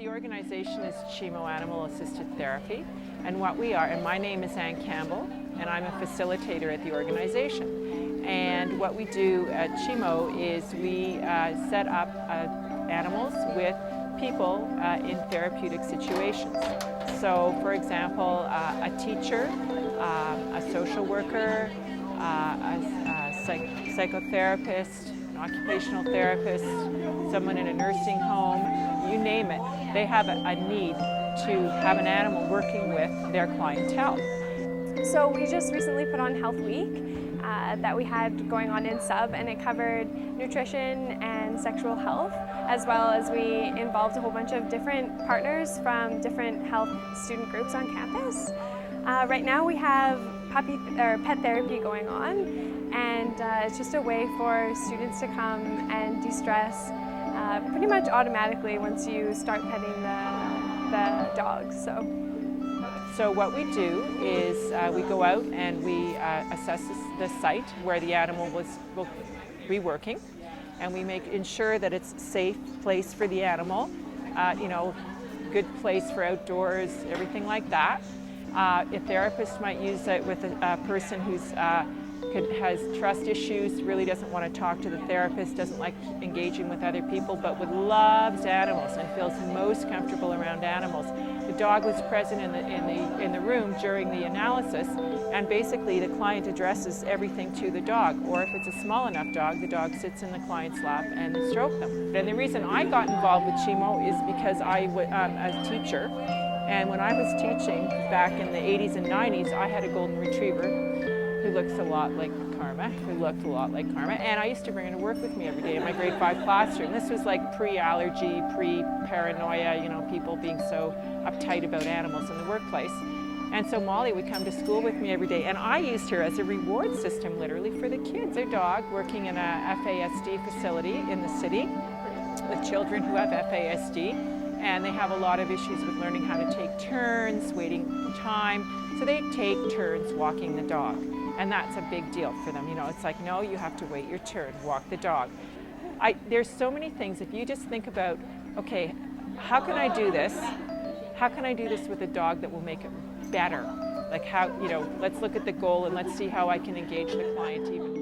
The organization is CHIMO Animal Assisted Therapy, and what we are, and my name is Ann Campbell, and I'm a facilitator at the organization. And what we do at CHIMO is we set up animals with people in therapeutic situations. So, for example, a teacher, a social worker, a psychotherapist, an occupational therapist, someone in a nursing home, you name it. They have a need to have an animal working with their clientele. So we just recently put on Health Week that we had going on in sub, and it covered nutrition and sexual health, as well as we involved a whole bunch of different partners from different health student groups on campus. Right now we have pet therapy going on, and it's just a way for students to come and de-stress pretty much automatically once you start petting the dogs. So what we do is we go out and we assess the site where the animal will be working, and we ensure that it's a safe place for the animal, good place for outdoors, everything like that. A therapist might use it with a person who's has trust issues, really doesn't want to talk to the therapist, doesn't like engaging with other people, but loves animals and feels most comfortable around animals. The dog was present in the room during the analysis, and basically the client addresses everything to the dog, or if it's a small enough dog, the dog sits in the client's lap and they stroke them. And the reason I got involved with CHIMO is because I'm a teacher, and when I was teaching back in the 80s and 90s, I had a golden retriever who looked a lot like Karma, and I used to bring her to work with me every day in my grade 5 classroom. This was like pre-allergy, pre-paranoia, people being so uptight about animals in the workplace. And so Molly would come to school with me every day, and I used her as a reward system, literally, for the kids. Their dog working in a FASD facility in the city with children who have FASD, and they have a lot of issues with learning how to take turns, waiting time, so they take turns walking the dog. And that's a big deal for them. It's like, no, you have to wait your turn, walk the dog. There's so many things. If you just think about, okay, how can I do this? How can I do this with a dog that will make it better? Like let's look at the goal and let's see how I can engage the client even more.